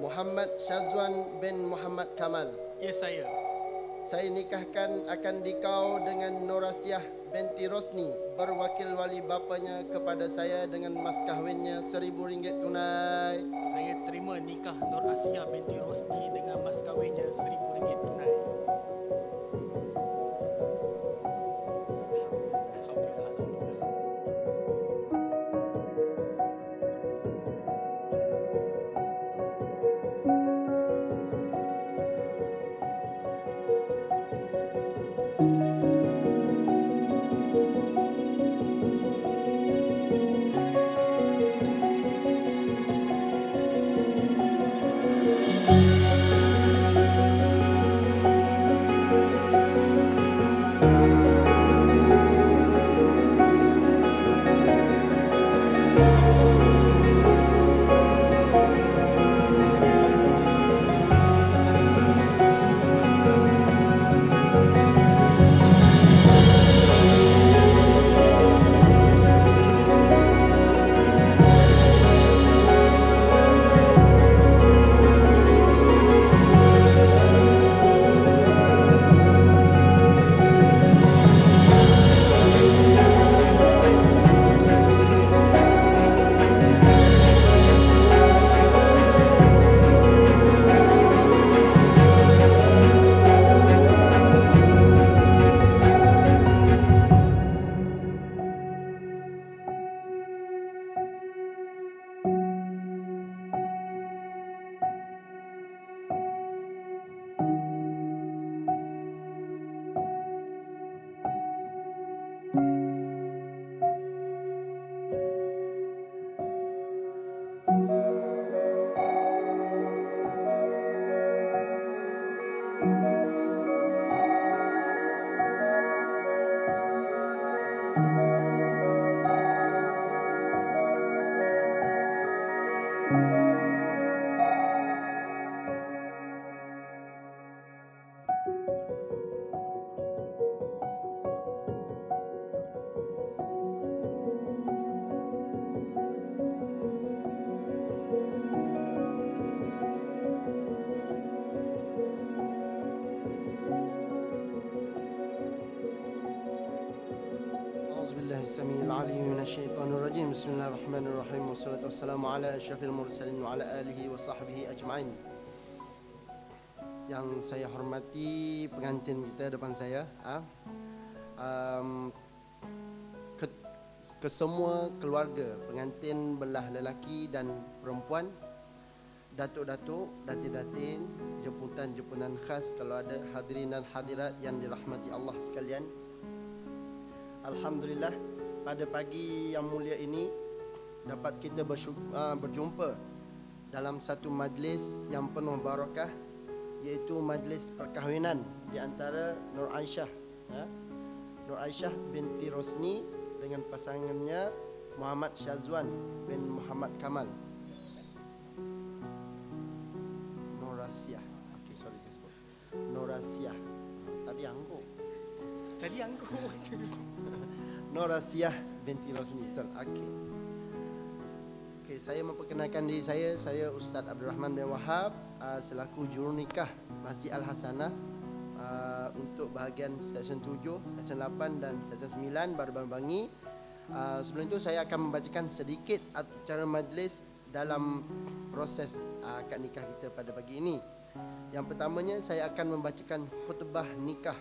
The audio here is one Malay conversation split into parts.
Muhammad Syazwan bin Muhammad Kamal. Ya, saya. Saya nikahkan akan dikau dengan Norasiah binti Rosni berwakil wali bapanya kepada saya dengan mas kahwinnya RM1,000 tunai. Saya terima nikah Nur Asia binti Rosni dengan mas kahwinnya RM1,000 tunai. Bismillahirrahmanirrahim. Minasyaitonirrajim. Bismillahirrahmanirrahim. Wassalatu wassalamu ala asyrafil mursalin wa ala alihi wa sahbihi ajma'in. Yang saya hormati pengantin kita depan saya, ke semua keluarga pengantin belah lelaki dan perempuan, datuk-datuk, datin-datin, jemputan-jemputan khas kalau ada, hadirin dan hadirat yang dirahmati Allah sekalian. Alhamdulillah, pada pagi yang mulia ini dapat kita berjumpa dalam satu majlis yang penuh barakah, iaitu majlis perkahwinan di antara Nur Aisyah, Nur Aisyah binti Rosni dengan pasangannya Muhammad Syazwan bin Muhammad Kamal. Norasiah. Okey, sorry saya sebut. Norasiah. Tadi angkuh. Norasiah binti Rosni. Betul. Okey, saya memperkenalkan diri saya Ustaz Abdul Rahman bin Wahab, selaku jurunikah Masjid Al-Hasanah untuk bahagian Seksyen 7, Seksyen 8 dan Seksyen 9 Baru-Bangi. Sebelum itu saya akan membacakan sedikit acara majlis dalam proses akad nikah kita pada pagi ini. Yang pertamanya saya akan membacakan khutbah nikah.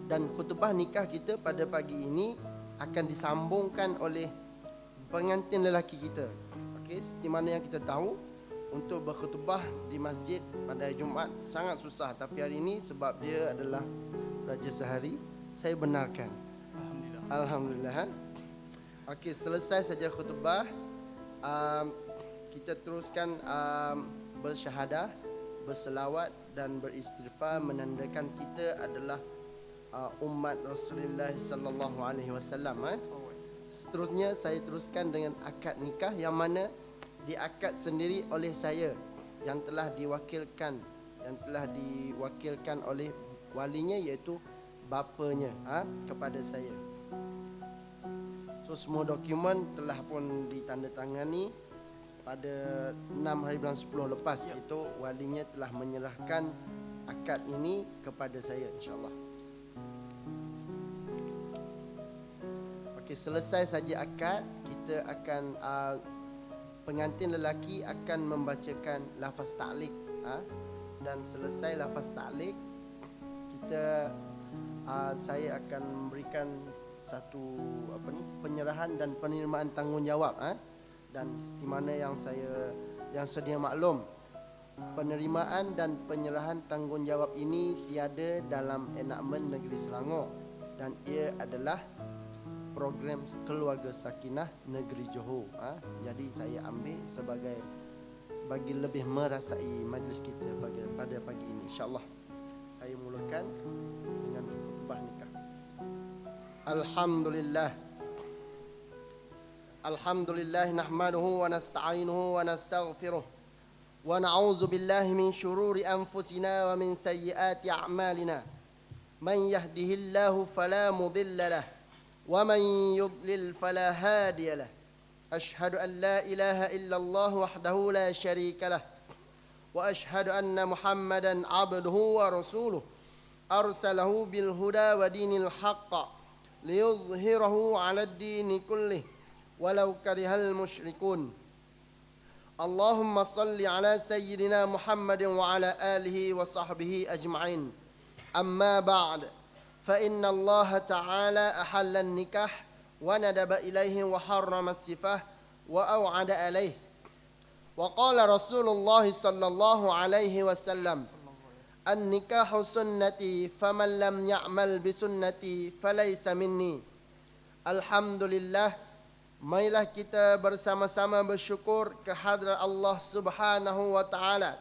Dan khutbah nikah kita pada pagi ini akan disambungkan oleh pengantin lelaki kita. Okey, seperti mana yang kita tahu, untuk berkhutbah di masjid pada hari Jumaat sangat susah, tapi hari ini sebab dia adalah Raja Sehari, saya benarkan. Alhamdulillah. Okey, selesai saja khutbah, kita teruskan bersyahadah, berselawat dan beristighfar, menandakan kita adalah umat Rasulullah sallallahu alaihi wasallam. Seterusnya saya teruskan dengan akad nikah, yang mana diakad sendiri oleh saya yang telah diwakilkan oleh walinya, iaitu bapanya kepada saya. So semua dokumen telah pun ditandatangani pada 6 hari bulan 10 lepas, itu walinya telah menyerahkan akad ini kepada saya, insyaAllah. Okey, selesai saja akad, kita akan pengantin lelaki akan membacakan lafaz ta'liq, dan selesai lafaz ta'liq, saya akan memberikan satu penyerahan dan penerimaan tanggungjawab, dan seperti mana yang sedia maklum, penerimaan dan penyerahan tanggungjawab ini tiada dalam enakmen Negeri Selangor, dan ia adalah program Keluarga Sakinah Negeri Johor. Jadi saya ambil sebagai bagi lebih merasai majlis kita pada pagi ini, insyaAllah. Saya mulakan dengan khutbah nikah. Alhamdulillah nahmaduhu wa nasta'inuhu wa nastaghfiruh wa na'udzu billahi min syururi anfusina wa min sayyiati a'malina. Man yahdihillahu fala mudilla lahu wa man yudlil fala hadiya lahu. Ashhadu an la ilaha illallah wahdahu la syarika lahu wa ashhadu anna Muhammadan abduhu wa rasuluh arsalahu bil huda wa dinil haqq liyuzhirahu 'ala ad-dini kullih walau karihal musyrikun. Allahumma salli ala sayyidina Muhammadin wa ala alihi wa sahbihi ajma'in. Amma ba'd, fa inna Allah ta'ala ahalla an-nikah wa nadaba ilayhi wa harrama as-sifah wa aw'ada alayhi. Wa qala Rasulullah sallallahu alaihi wasallam, an-nikahu sunnati faman lam ya'mal bi sunnati falaysa minni. Alhamdulillah, marilah kita bersama-sama bersyukur kehadrat Allah Subhanahu wa taala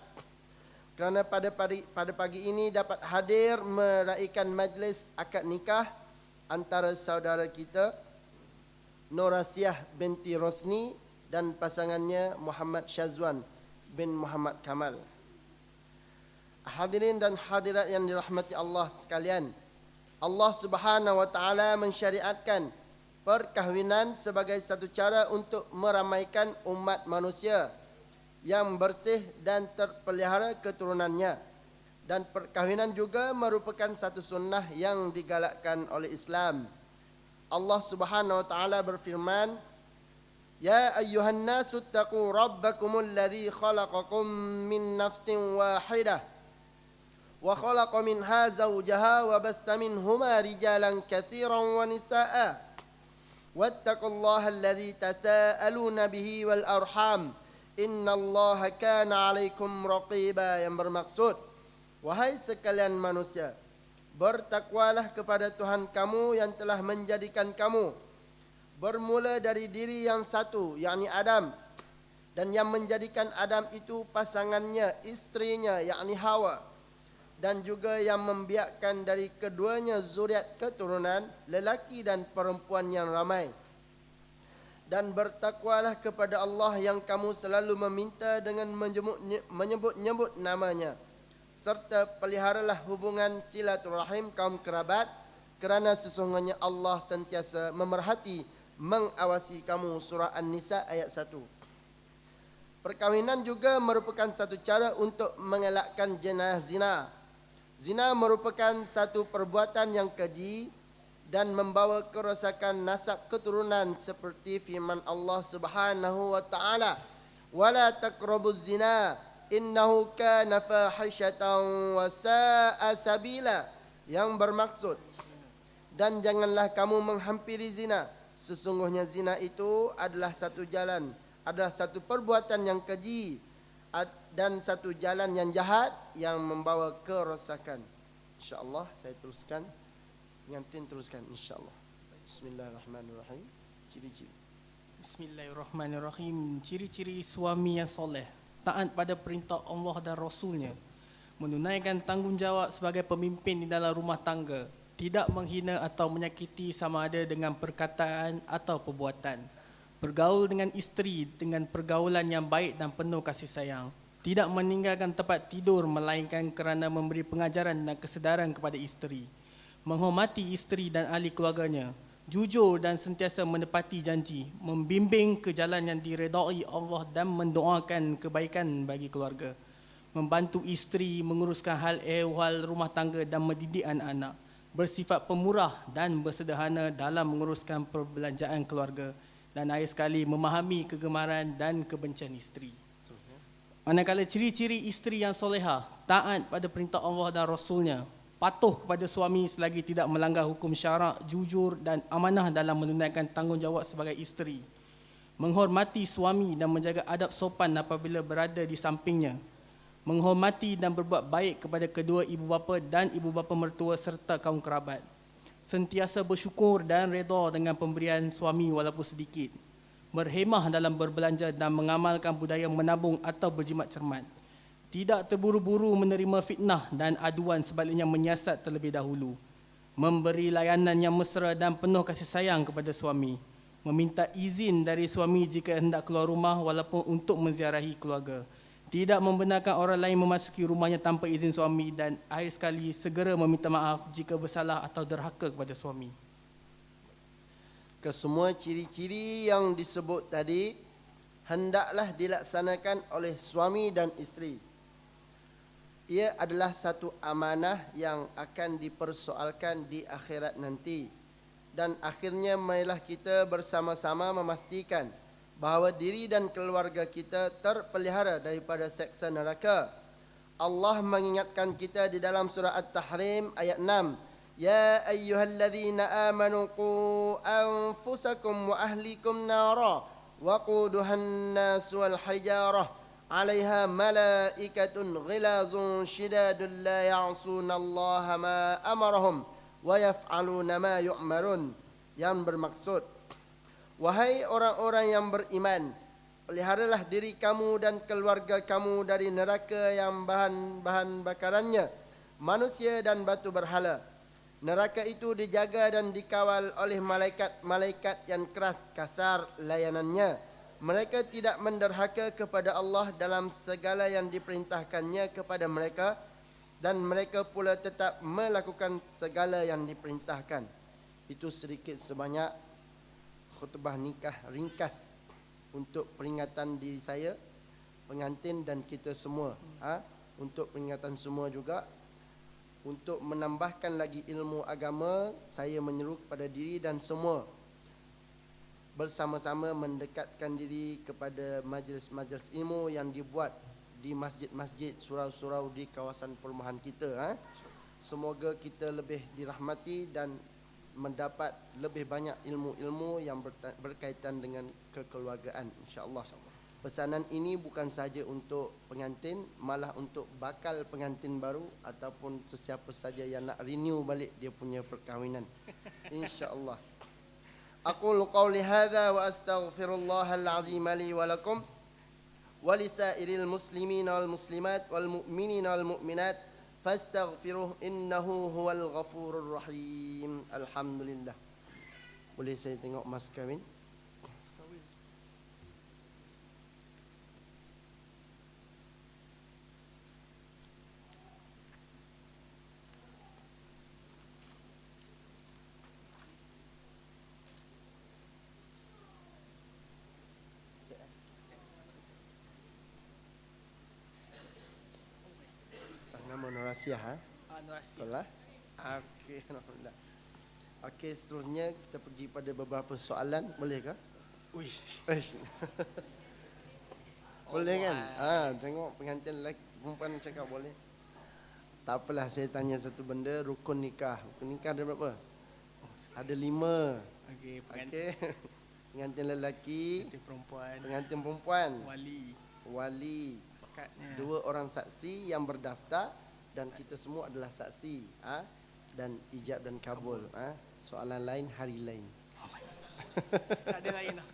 kerana pada pagi ini dapat hadir meraikan majlis akad nikah antara saudara kita Nur Asiah binti Rosni dan pasangannya Muhammad Syazwan bin Muhammad Kamal. Hadirin dan hadirat yang dirahmati Allah sekalian, Allah Subhanahu wa taala mensyariatkan perkahwinan sebagai satu cara untuk meramaikan umat manusia yang bersih dan terpelihara keturunannya. Dan perkahwinan juga merupakan satu sunnah yang digalakkan oleh Islam. Allah Subhanahu wa taala berfirman, Ya ayyuhan nasu taqu rabbakumul ladzi khalaqakum min nafsin wahidah wa khalaqa minha zawjaha wa batha minhuma rijalan katsiran wa nisaa'a wattaqullaha alladzi tasaaluna bihi wal arham innallaha kana 'alaikum raqiba, yang bermaksud, wahai sekalian manusia, bertakwalah kepada Tuhan kamu yang telah menjadikan kamu bermula dari diri yang satu, yakni Adam, dan yang menjadikan Adam itu pasangannya, istrinya, yakni Hawa, dan juga yang membiakkan dari keduanya zuriat keturunan lelaki dan perempuan yang ramai. Dan bertakwalah kepada Allah yang kamu selalu meminta dengan menyebut-nyebut namanya, serta peliharalah hubungan silaturahim kaum kerabat, kerana sesungguhnya Allah sentiasa memerhati, mengawasi kamu. Surah An-Nisa ayat 1. Perkahwinan juga merupakan satu cara untuk mengelakkan jenayah zina. Zina merupakan satu perbuatan yang keji dan membawa kerosakan nasab keturunan, seperti firman Allah Subhanahu wa taala, "Wala taqrabuz zina innahu kana fahishatan wa sa'a sabila", yang bermaksud, dan janganlah kamu menghampiri zina, sesungguhnya zina itu adalah satu perbuatan yang keji dan satu jalan yang jahat yang membawa kerosakan. InsyaAllah saya teruskan, pengantin teruskan insyaAllah. Bismillahirrahmanirrahim. Ciri-ciri. Bismillahirrahmanirrahim. Ciri-ciri suami yang soleh, taat pada perintah Allah dan Rasulnya, menunaikan tanggungjawab sebagai pemimpin di dalam rumah tangga, tidak menghina atau menyakiti sama ada dengan perkataan atau perbuatan, bergaul dengan isteri dengan pergaulan yang baik dan penuh kasih sayang, tidak meninggalkan tempat tidur melainkan kerana memberi pengajaran dan kesedaran kepada isteri, menghormati isteri dan ahli keluarganya, jujur dan sentiasa menepati janji, membimbing ke jalan yang diredai Allah dan mendoakan kebaikan bagi keluarga, membantu isteri menguruskan hal ehwal rumah tangga dan mendidik anak-anak, bersifat pemurah dan bersederhana dalam menguruskan perbelanjaan keluarga, dan akhir sekali memahami kegemaran dan kebencian isteri. Manakala ciri-ciri isteri yang solehah, taat pada perintah Allah dan Rasulnya, patuh kepada suami selagi tidak melanggar hukum syarak, jujur dan amanah dalam menunaikan tanggungjawab sebagai isteri, menghormati suami dan menjaga adab sopan apabila berada di sampingnya, menghormati dan berbuat baik kepada kedua ibu bapa dan ibu bapa mertua serta kaum kerabat, sentiasa bersyukur dan redha dengan pemberian suami walaupun sedikit, berhemah dalam berbelanja dan mengamalkan budaya menabung atau berjimat cermat, tidak terburu-buru menerima fitnah dan aduan, sebaliknya menyiasat terlebih dahulu, memberi layanan yang mesra dan penuh kasih sayang kepada suami, meminta izin dari suami jika hendak keluar rumah walaupun untuk menziarahi keluarga, tidak membenarkan orang lain memasuki rumahnya tanpa izin suami, dan akhir sekali segera meminta maaf jika bersalah atau derhaka kepada suami. Kesemua ciri-ciri yang disebut tadi hendaklah dilaksanakan oleh suami dan isteri. Ia adalah satu amanah yang akan dipersoalkan di akhirat nanti. Dan akhirnya marilah kita bersama-sama memastikan bahawa diri dan keluarga kita terpelihara daripada seksa neraka. Allah mengingatkan kita di dalam surah At-Tahrim ayat 6. Ya ayyuhalladzina amanu qu anfusakum wa ahlikum nara waquduhan nas wal hijarah 'alaiha malaikatun ghilazun shidadun la ya'sunallaha ma amarahum wa yaf'aluna ma yu'marun. Yang bermaksud, wahai orang-orang yang beriman, peliharalah diri kamu dan keluarga kamu dari neraka yang bahan-bahan bakarannya manusia dan batu berhala. Neraka itu dijaga dan dikawal oleh malaikat-malaikat yang keras kasar layanannya. Mereka tidak menderhaka kepada Allah dalam segala yang diperintahkannya kepada mereka, dan mereka pula tetap melakukan segala yang diperintahkan. Itu sedikit sebanyak khutbah nikah ringkas untuk peringatan diri saya, pengantin dan kita semua. Untuk peringatan semua juga. Untuk menambahkan lagi ilmu agama, saya menyeru kepada diri dan semua bersama-sama mendekatkan diri kepada majlis-majlis ilmu yang dibuat di masjid-masjid, surau-surau di kawasan perumahan kita. Semoga kita lebih dirahmati dan mendapat lebih banyak ilmu-ilmu yang berkaitan dengan kekeluargaan, insya-Allah. Pesanan ini bukan saja untuk pengantin, malah untuk bakal pengantin baru ataupun sesiapa saja yang nak renew balik dia punya perkahwinan, insya-Allah. Aqulu qawli hadza wa astaghfirullahal azim li wa lakum wa lisairil muslimin wal muslimat wal mu'minin wal mu'minat fastaghfiruh innahu huwal ghafurur rahim. Alhamdulillah. Boleh saya tengok mas kahwin? Nurasiah, betul lah. Okey, alhamdulillah. Okey, seterusnya kita pergi pada beberapa soalan, boleh ke? Uish. Boleh kan? Tengok pengantin lelaki perempuan cakap boleh. Tak apalah, saya tanya satu benda, rukun nikah. Rukun nikah ada berapa? Ada 5. Okey, Pengantin lelaki, pengantin perempuan, wali, akadnya. 2 orang saksi yang berdaftar, dan kita semua adalah saksi, dan ijab dan kabul. Soalan lain hari lain. Tak ada lain dah.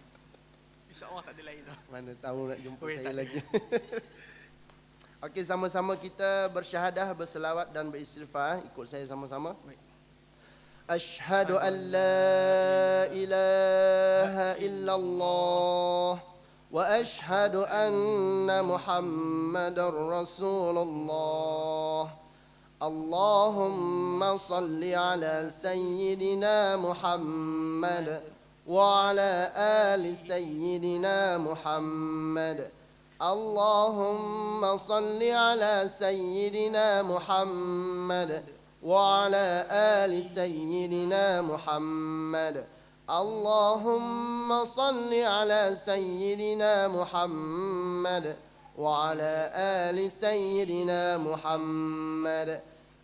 InsyaAllah tak ada lain dah. Mana tahu nak jumpa saya Tak lagi. Okey, sama-sama kita bersyahadah, berselawat dan beristighfar. Ikut saya sama-sama. Baik. Asyhadu an la ilaha illallah wa asyhadu anna Muhammadar Rasulullah. Allahumma صل على سيدنا محمد وعلى آل سيدنا محمد اللهم صل على سيدنا محمد وعلى آل سيدنا محمد اللهم صل على سيدنا محمد وعلى آل سيدنا محمد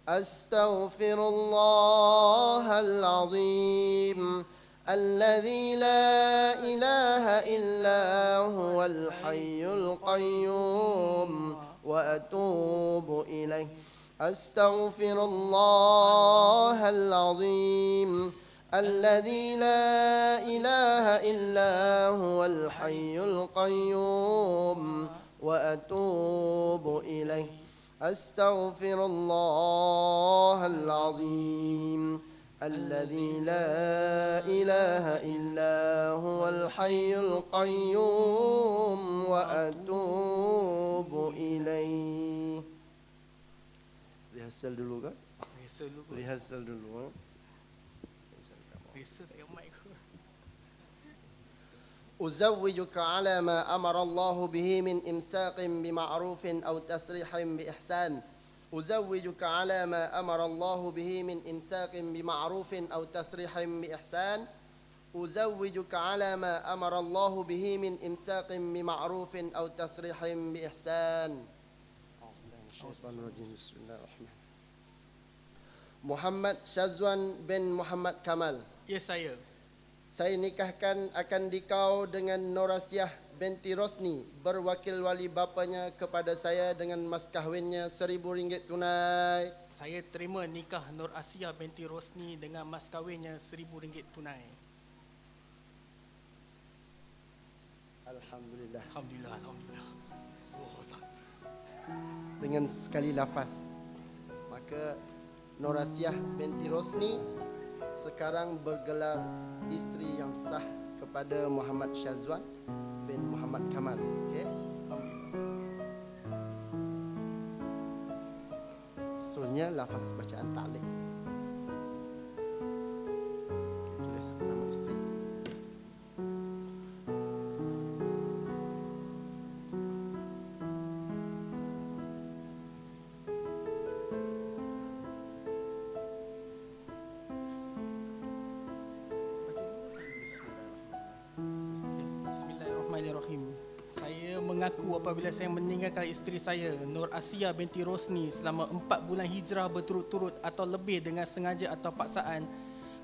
أستغفر الله العظيم الذي لا إله إلا هو الحي القيوم وأتوب إليه أستغفر الله العظيم الذي لا إله إلا هو الحي القيوم وأتوب إليه أستغفر الله العظيم الذي لا إله إلا هو الحي القيوم وأتوب إليه. Rehearsal dulu kan? Rehearsal dulu. Rehearsal dulu. Rehearsal tak payah mic ke? أزوجك على ما أمر الله به من إمساك بمعروف أو تسريح بإحسان أزوجك على ما أمر الله به من إمساك بمعروف أو تسريح بإحسان أزوجك على ما أمر الله به من إمساك بمعروف أو تسريح بإحسان بسم الله الرحمن Muhammad Syazwan bin Muhammad Kamal. Ya, saya. Saya nikahkan akan dikau dengan Norasiah binti Rosni, berwakil wali bapanya kepada saya dengan mas kahwinnya RM1,000 tunai. Saya terima nikah Nur Asia binti Rosni dengan mas kahwinnya RM1,000 tunai. Alhamdulillah. Alhamdulillah, alhamdulillah. Oh, Dengan sekali lafaz. Maka Norasiah binti Rosni sekarang bergelar isteri yang sah kepada Muhammad Syazwan bin Muhammad Kamal. Okey. Seterusnya lafaz bacaan ta'liq. Okay, tulis nama isteri. Bismillahirrahmanirrahim. Saya mengaku apabila saya meninggalkan isteri saya Nur Asia binti Rosni selama 4 bulan hijrah berturut-turut atau lebih dengan sengaja atau paksaan,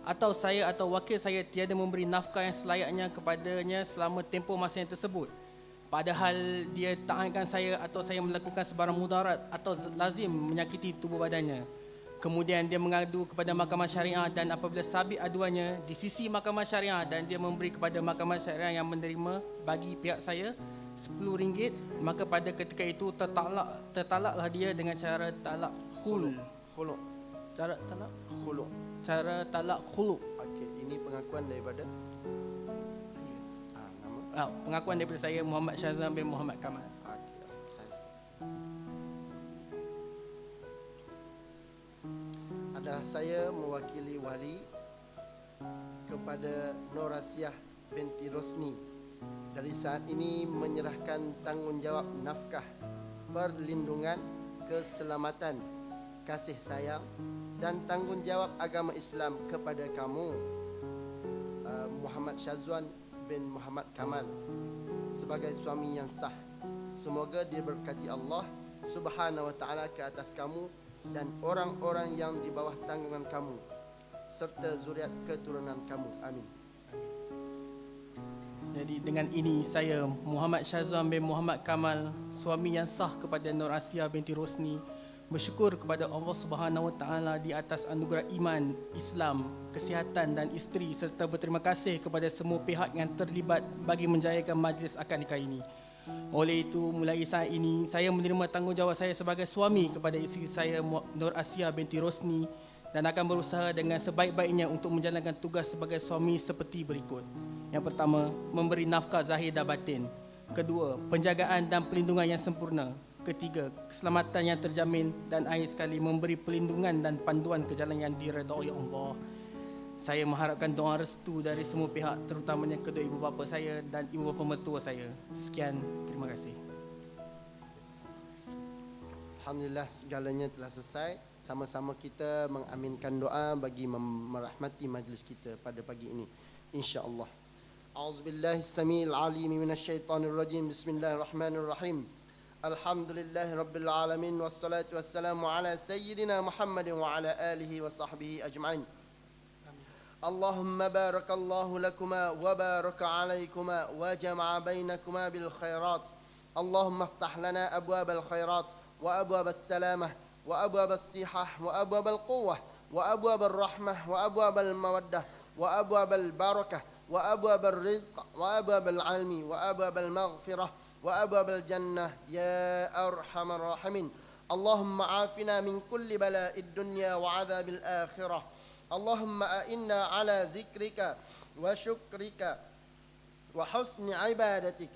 atau saya atau wakil saya tiada memberi nafkah yang selayaknya kepadanya selama tempoh masa yang tersebut, padahal dia taankan saya atau saya melakukan sebarang mudarat atau lazim menyakiti tubuh badannya. Kemudian dia mengadu kepada mahkamah syariah dan apabila sabit aduannya di sisi mahkamah syariah dan dia memberi kepada mahkamah syariah yang menerima bagi pihak saya RM10, maka pada ketika itu tertalaklah dia dengan cara talak khulu. Khulu. Cara talak Khulu. cara talak khulu. Okey, ini pengakuan daripada nama. Pengakuan daripada saya Muhammad Syazwan bin Muhammad Kamal. Okey, saya. Adalah saya mewakili wali kepada Norasiah binti Rosni dari saat ini menyerahkan tanggungjawab nafkah, perlindungan, keselamatan, kasih sayang dan tanggungjawab agama Islam kepada kamu, Muhammad Syazwan bin Muhammad Kamal, sebagai suami yang sah. Semoga diberkati Allah Subhanahu wa taala ke atas kamu dan orang-orang yang di bawah tanggungan kamu serta zuriat keturunan kamu. Amin. Jadi dengan ini saya Muhammad Syazwan bin Muhammad Kamal, suami yang sah kepada Nur Asia binti Rosni, bersyukur kepada Allah Subhanahu wa taala di atas anugerah iman, Islam, kesihatan dan isteri, serta berterima kasih kepada semua pihak yang terlibat bagi menjayakan majlis akad nikah ini. Oleh itu, mulai saat ini saya menerima tanggungjawab saya sebagai suami kepada isteri saya Nur Asia binti Rosni dan akan berusaha dengan sebaik-baiknya untuk menjalankan tugas sebagai suami seperti berikut. Yang pertama, memberi nafkah zahir dan batin. Kedua, penjagaan dan perlindungan yang sempurna. Ketiga, keselamatan yang terjamin. Dan akhir sekali, memberi pelindungan dan panduan ke jalan yang diredai Allah. Saya mengharapkan doa restu dari semua pihak, terutamanya kedua ibu bapa saya dan ibu bapa mertua saya. Sekian, terima kasih. Alhamdulillah, segalanya telah selesai. Sama-sama kita mengaminkan doa bagi merahmati majlis kita pada pagi ini, insya-Allah. A'udzubillahi samiil alim minasyaitonir rajim. Bismillahirrahmanirrahim. Alhamdulillahi rabbil alamin wassalatu wassalamu ala sayyidina Muhammadin wa ala alihi wa sahbihi ajma'in. اللهم بارك الله لكما وبارك عليكما وجمع بينكما بالخيرات. اللهم افتح لنا أبواب الخيرات وأبواب السلامة وأبواب الصحة وأبواب القوة وأبواب الرحمة وأبواب المودة وأبواب البركة وأبواب الرزق وأبواب العلم وأبواب المغفرة وأبواب الجنة يا أرحم الراحمين. اللهم عافنا من كل بلاء الدنيا وعذاب الآخرة. اللهم أئنا على ذكرك وشكرك وحسن عبادتك.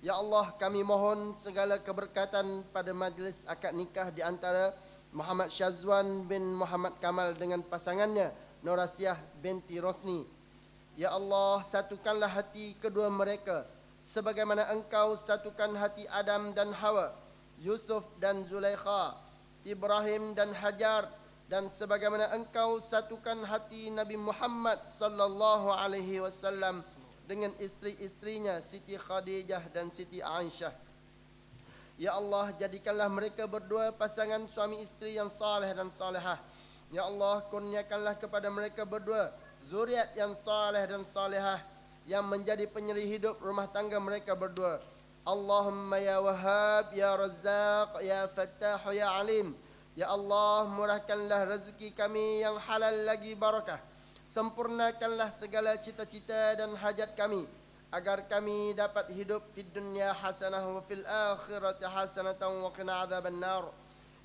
Ya Allah, kami mohon segala keberkatan pada majlis akad nikah di antara Muhammad Syazwan bin Muhammad Kamal dengan pasangannya Norasiah binti Rosni. Ya Allah, satukanlah hati kedua mereka sebagaimana Engkau satukan hati Adam dan Hawa, Yusuf dan Zulaikha, Ibrahim dan Hajar, dan sebagaimana Engkau satukan hati Nabi Muhammad sallallahu alaihi wasallam dengan isteri-isterinya Siti Khadijah dan Siti Aisyah. Ya Allah, jadikanlah mereka berdua pasangan suami isteri yang saleh dan salehah. Ya Allah, kurniakanlah kepada mereka berdua zuriat yang saleh dan salehah yang menjadi penyeri hidup rumah tangga mereka berdua. Allahumma ya Wahhab ya Razzaq ya Fattah ya Alim. Ya Allah, murahkanlah rezeki kami yang halal lagi barakah. Sempurnakanlah segala cita-cita dan hajat kami agar kami dapat hidup fid dunya hasanah wa fil akhirati hasanatan wa qina adzaban nar.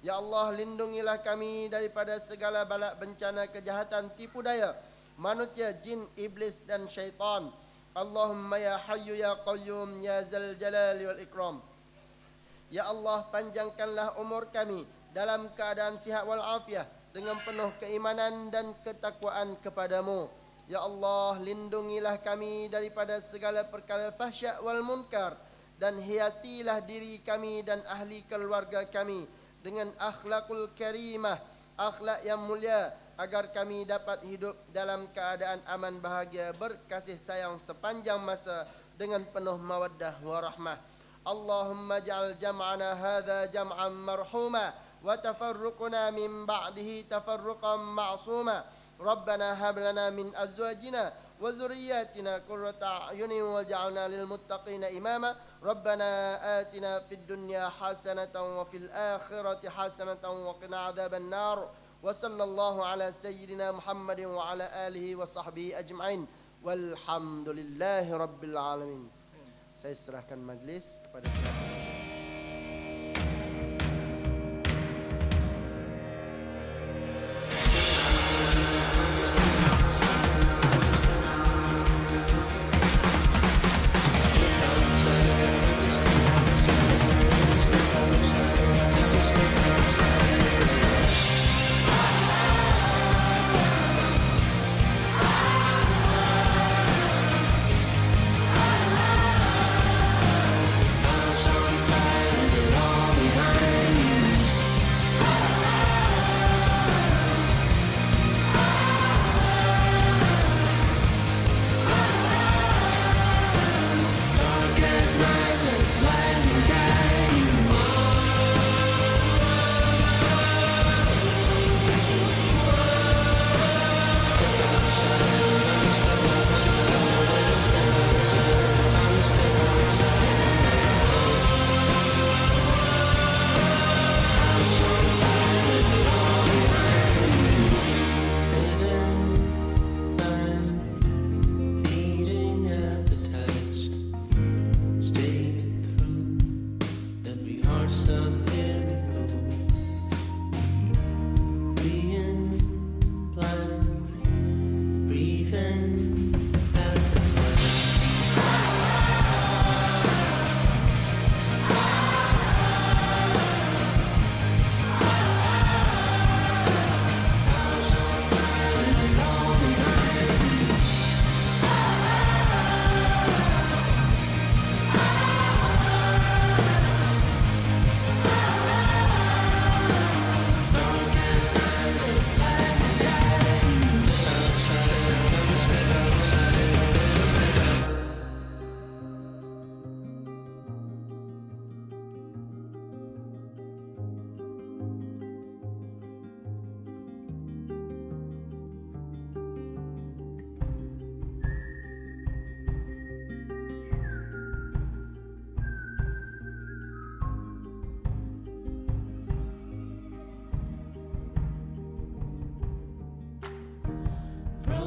Ya Allah, lindungilah kami daripada segala bala bencana kejahatan tipu daya manusia, jin, iblis dan syaitan. Allahumma ya Hayyu ya Qayyum ya Zal Jalali wal Ikram. Ya Allah, panjangkanlah umur kami dalam keadaan sihat wal afiah dengan penuh keimanan dan ketakwaan kepadamu. Ya Allah, lindungilah kami daripada segala perkara fahsyak wal munkar dan hiasilah diri kami dan ahli keluarga kami dengan akhlakul karimah, akhlak yang mulia, agar kami dapat hidup dalam keadaan aman bahagia berkasih sayang sepanjang masa dengan penuh mawaddah warahmah. Allahumma ja'al jam'ana hadha jam'an marhuma وتفرقنا من بعده تفرقا معصوما. ربنا هب لنا من أزواجنا وذرياتنا قرة أعين واجعلنا للمتقين إماما. ربنا آتنا في الدنيا حسنة وفي الآخرة حسنة وقنا عذاب النار. وصلى الله على سيدنا محمد وعلى آله وصحبه أجمعين والحمد لله رب العالمين. Saya serahkan majlis kepada I'll show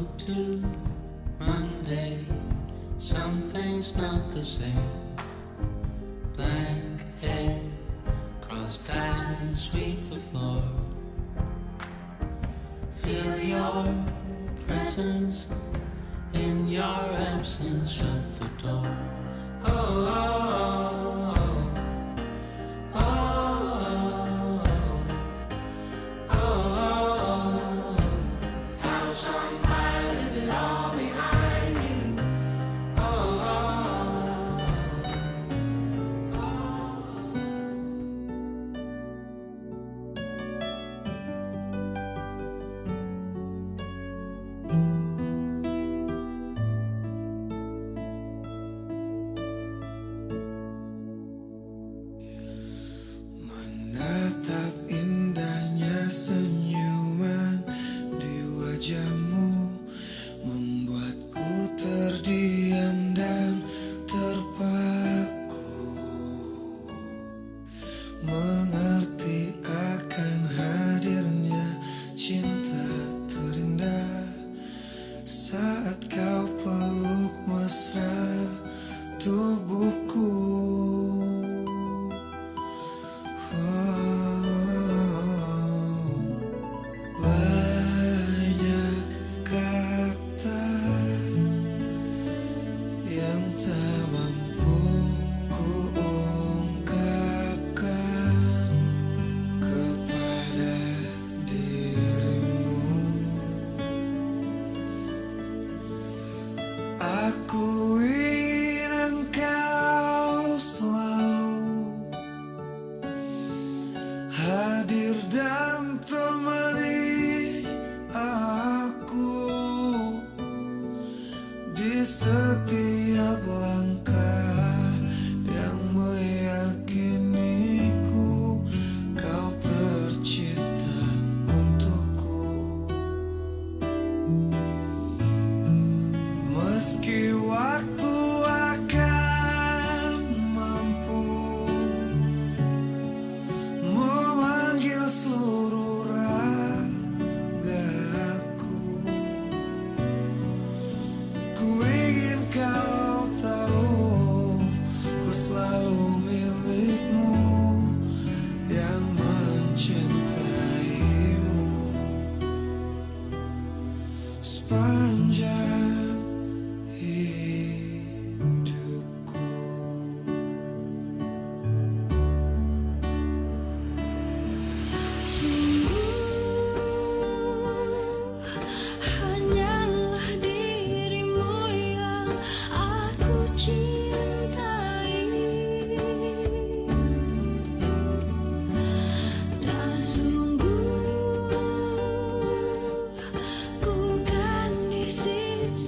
woke to Monday, something's not the same. Black hair, crossed eyes, sweep the floor. Feel your presence, in your absence, shut the door. Oh, oh, oh, oh, oh, oh. House on fire, leave it all behind you. Oh, oh, oh. Menatap indahnya senyuman di wajahmu, membuatku terdiam dan terpaku, mengerti akan hadirnya cinta terindah saat kau peluk mesra tubuhku. Banyak kata yang tak mampu ku ungkapkan kepada dirimu. Aku ingin engkau selalu hadir dan temani aku di setiap langkah yang meyakiniku kau tercipta untukku. Meski waktu akan mampu memanggil seluruh ragaku, ku ingin kau tahu ku selalu milikmu yang mencintaimu sepanjang hidupku. Hanyalah dirimu yang aku cintai, dan sungguh ku kan di sisimu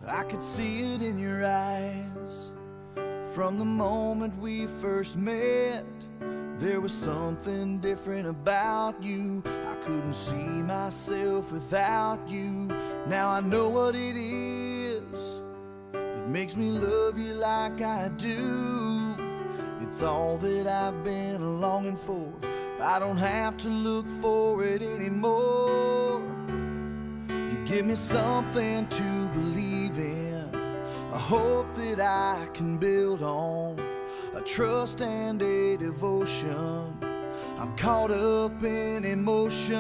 I could see it in your eyes. From the moment we first met, there was something different about you. I couldn't see myself without you. Now I know what it is that makes me love you like I do. It's all that I've been longing for. I don't have to look for it anymore. You give me something to believe in, a hope that I can build on, a trust and a devotion. I'm caught up in emotion.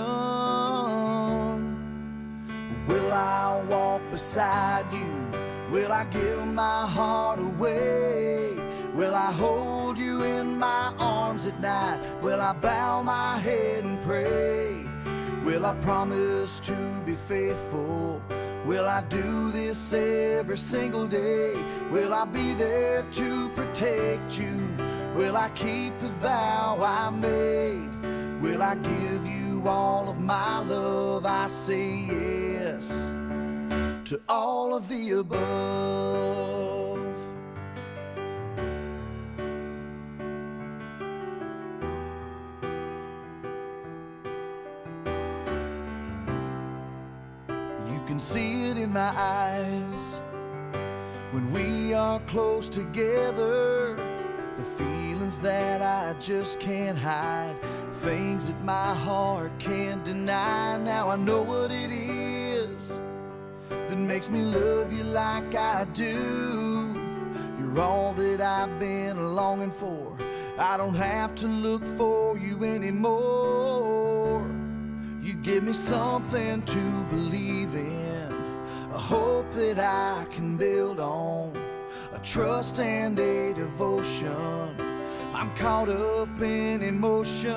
Will I walk beside you? Will I give my heart away? Will I hold you in my arms at night? Will I bow my head and pray? Will I promise to be faithful? Will I do this every single day? Will I be there to protect you? Will I keep the vow I made? Will I give you all of my love? I say yes to all of the above. You can see it in my eyes when we are close together. The feelings that I just can't hide, things that my heart can't deny. Now I know what it is that makes me love you like I do. You're all that I've been longing for. I don't have to look for you anymore. You give me something to believe in, a hope that I can build on, a trust and a devotion. I'm caught up in emotion.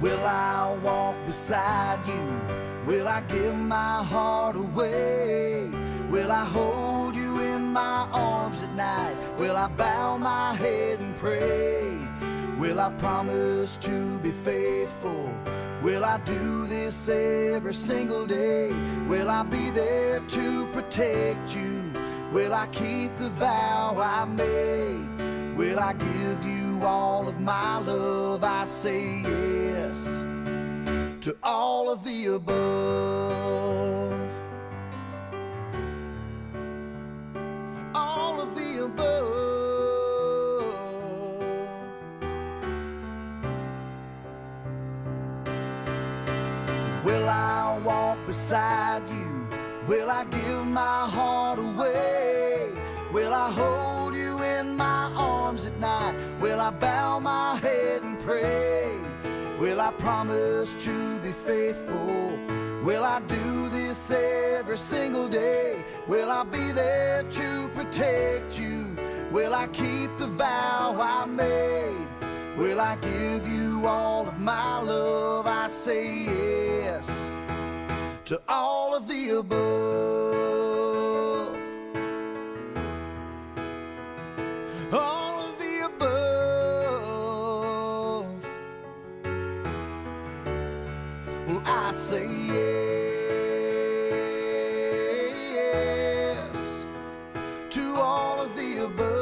Will I walk beside you? Will I give my heart away? Will I hold you in my arms at night? Will I bow my head and pray? Will I promise to be faithful? Will I do this every single day? Will I be there to protect you? Will I keep the vow I made? Will I give you all of my love? I say yes to all of the above. All of the above. Will I walk beside you? Will I give my heart away? Will I hold you in my arms at night? Will I bow my head and pray? Will I promise to be faithful? Will I do this every single day? Will I be there to protect you? Will I keep the vow I made? Will I give you all of my love? I say yes to all of the above. All of the above. Well, I say yes to all of the above.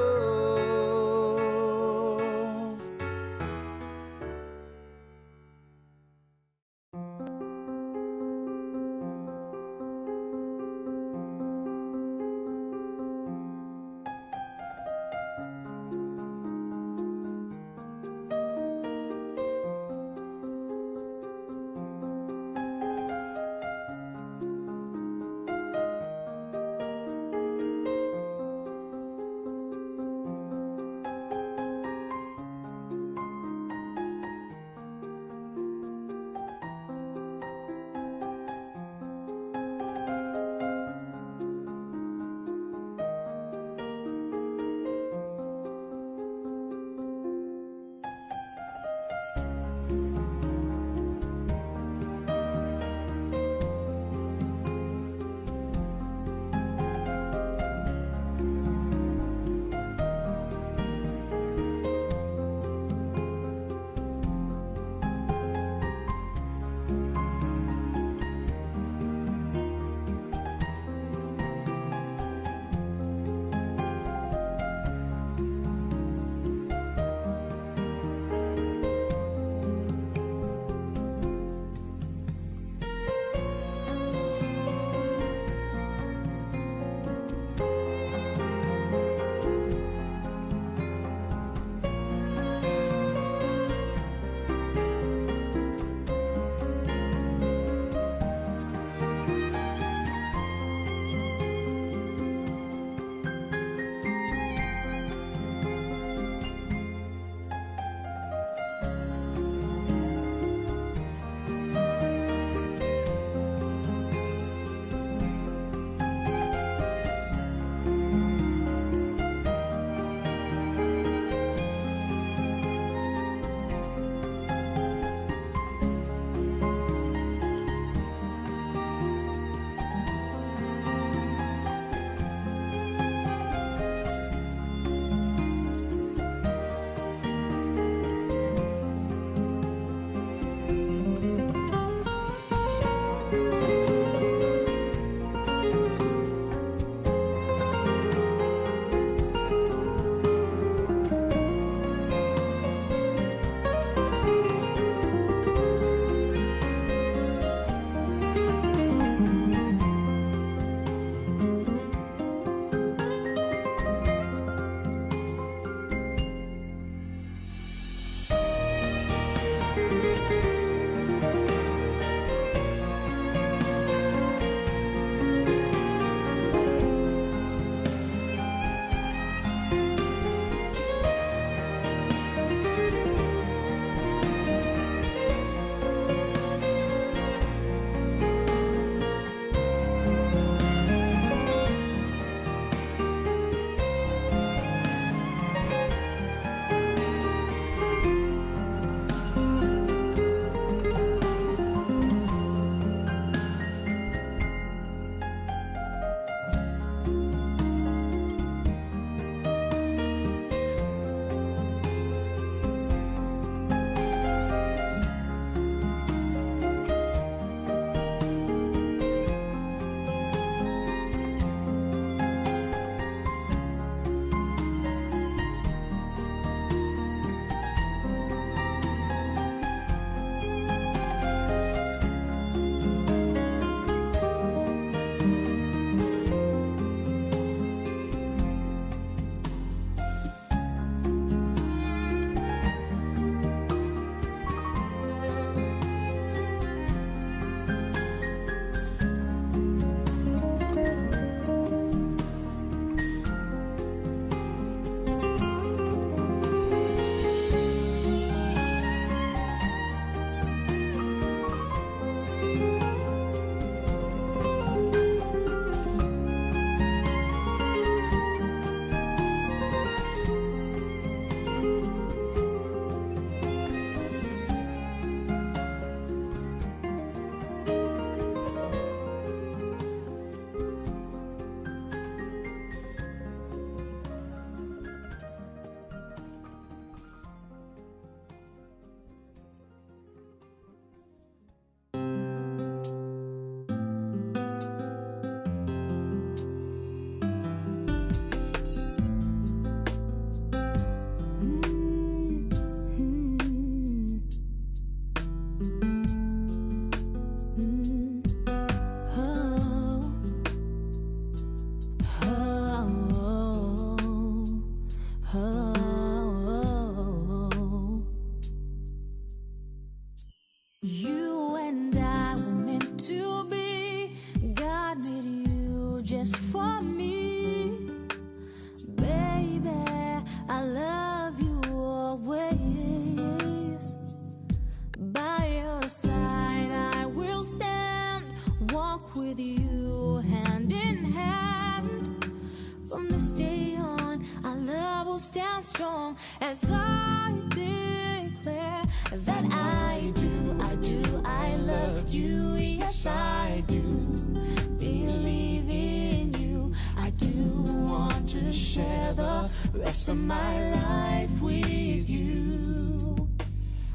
share the rest of my life with you.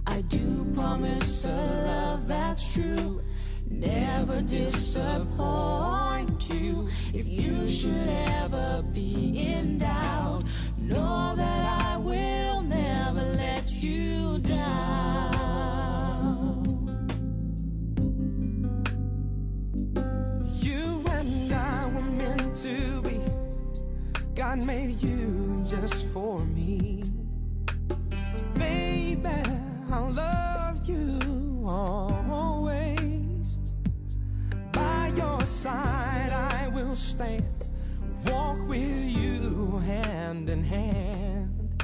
I do promise a love that's true, never disappoint you. If you should ever be in doubt, know that I will never let you down. You and I were meant to be. God made you just for me. Baby, I'll love you always. By your side I will stand, walk with you hand in hand.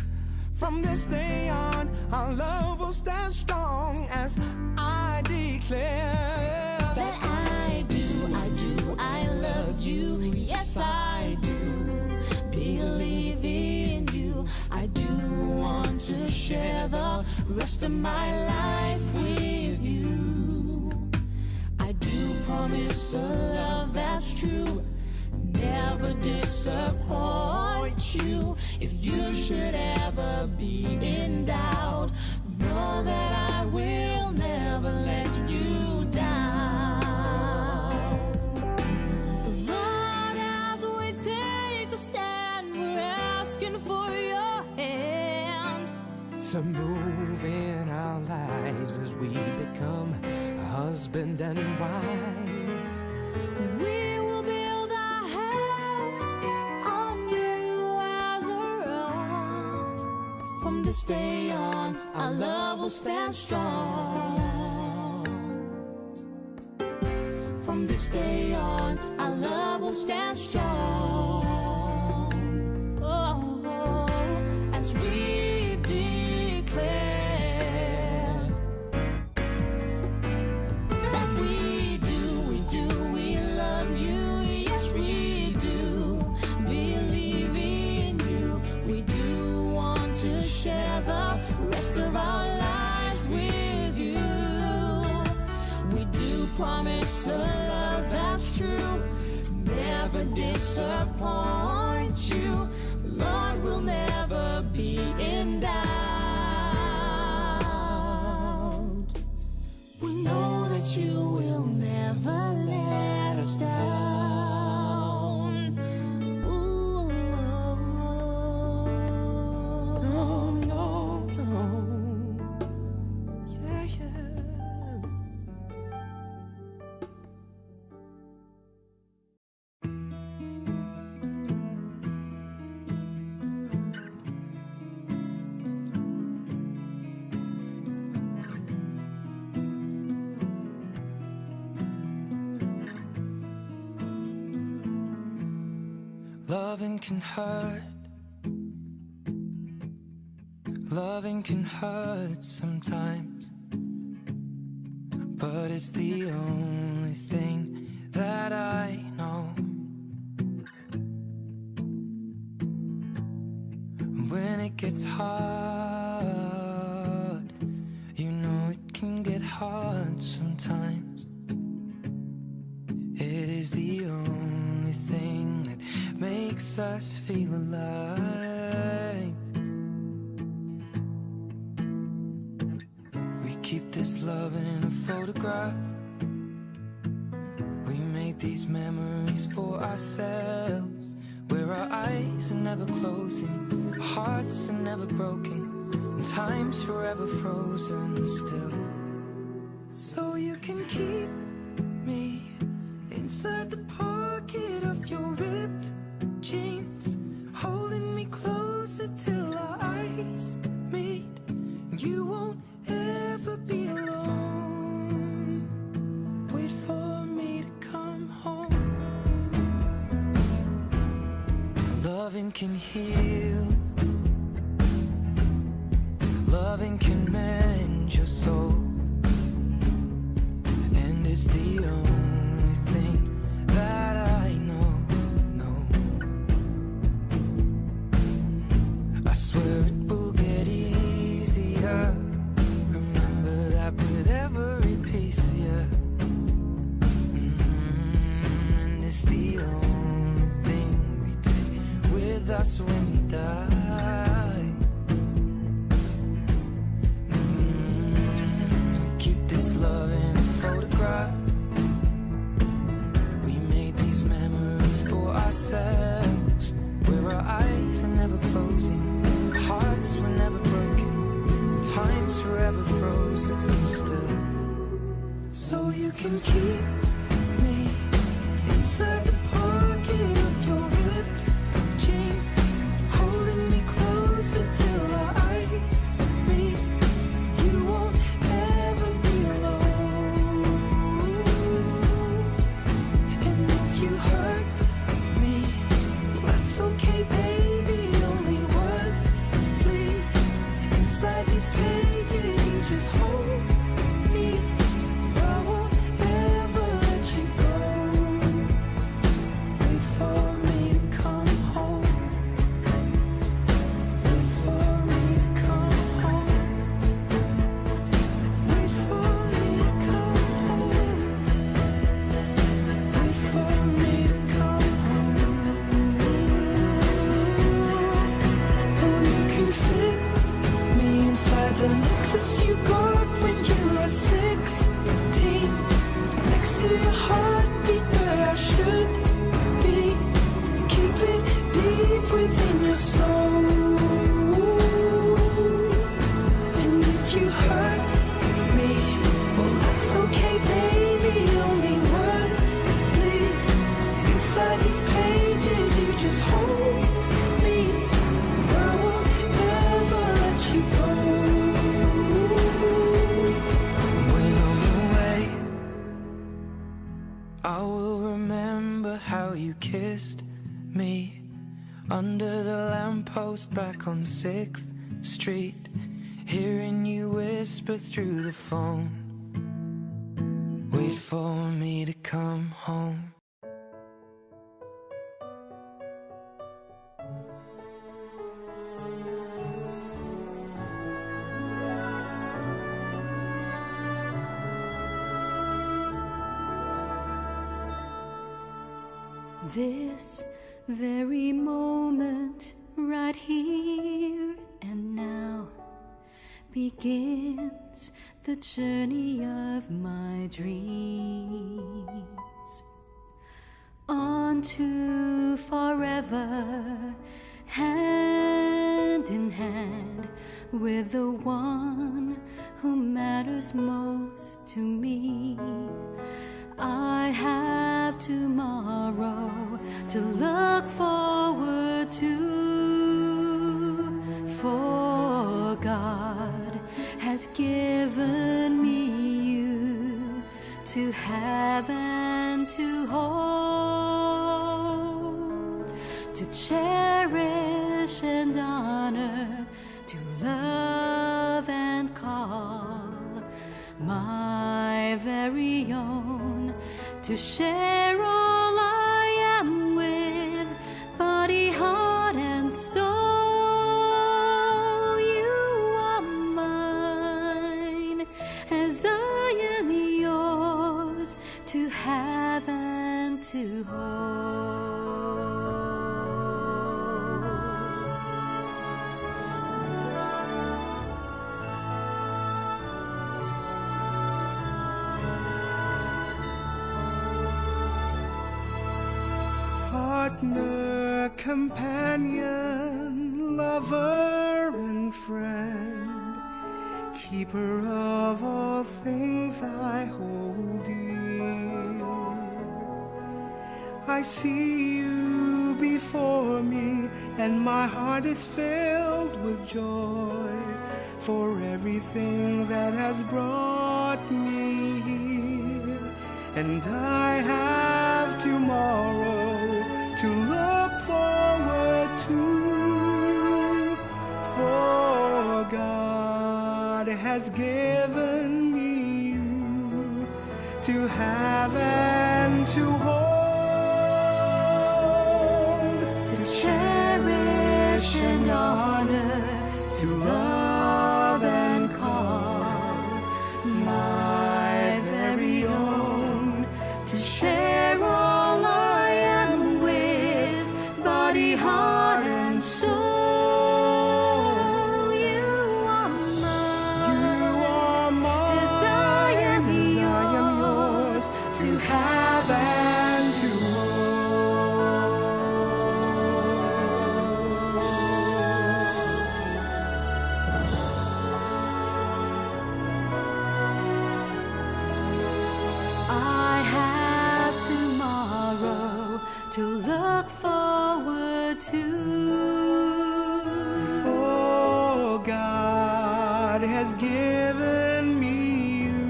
From this day on, our love will stand strong as I declare that I love you, yes I do. Believe in you, I do want to share the rest of my life with you. I do promise a love that's true, never disappoint you. If you should ever be in doubt, know that I will never let you down. But as we take a stand, we're asking for your hand to move in our lives as we become husband and wife. We will build our house on you as a rock. From this day on, our love will stand strong. From this day on, our love will stand strong. Oh, as we declare that we love you, yes we do. Believe in you, we do want to share the rest of our lives with you. We do promise a love that's true, never disappoint you. Lord, we'll never be in doubt. We know that you will never let us down. Ooh. No, no, no. Yeah, yeah. Loving can hurt. Loving can hurt sometimes, but it's the only thing that I know. When it gets hard, you know it can get hard sometimes. It is the only thing that makes us feel alive. We keep this love in a photograph. We make these memories for ourselves, where our eyes are never closing, hearts are never broken, and time's forever frozen still. So you can keep me inside the pocket of your ripped jeans, holding me closer till our eyes meet. You won't ever be alone. Wait for me to come home. Loving can heal. Loving can mend your soul. And it's the only thing that I know. I swear it will get easier. Remember that with every piece of you. And it's the only thing we take with us time's forever frozen still. So you can keep me inside the pocket of your ripped jeans, holding me closer till our eyes meet. You won't ever be alone. And if you hurt me, that's okay, baby. Only words bleed inside these pages. You just hold me. I won't ever let you go. Wait for me to come home. Wait for me to come home. Wait for me to come home. Wait for me to come home. Oh, you can fit me inside the necklace you got when you were 16. Next to your heartbeat where I should be. Keep it deep within your soul. And if you hurt me, well that's okay, baby. Only words bleed inside these pages. You just hold me. I won't ever let you go. When I'm away, I will remember how you kissed me under the lamppost back on 6th Street, hearing you whisper through the phone. Wait for me to come home. This very moment, right here and now, begins the journey of my dreams. On to forever, hand in hand with the one who matters most to me. I have tomorrow to look forward to, for God has given me you to have and to hold, to cherish and honor, to love and call my very own, to share all I am with, body, heart, and soul. You are mine, as I am yours, to have and to hold. Partner, companion, lover and friend, keeper of all things I hold dear. I see you before me, and my heart is filled with joy for everything that has brought me here. And I have tomorrow to look forward to, for God has given me you to have and to hold, to cherish and honor, to love and call my very own, to share all I am with, body, heart, and soul. You are mine, as I am yours, to have and to hold. For God has given me you.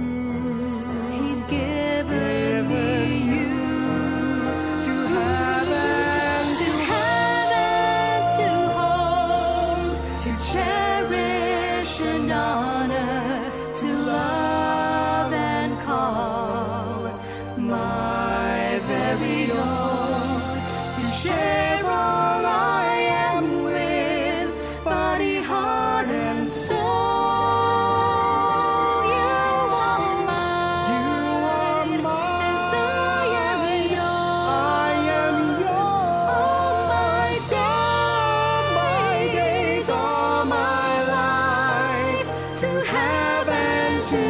He's given me you to have and to hold, to cherish and honor, to love and call my very own, to share all I am with, body, heart, and soul. You are mine, you are mine. and I am yours. I am yours. All my days, all my life, to have and to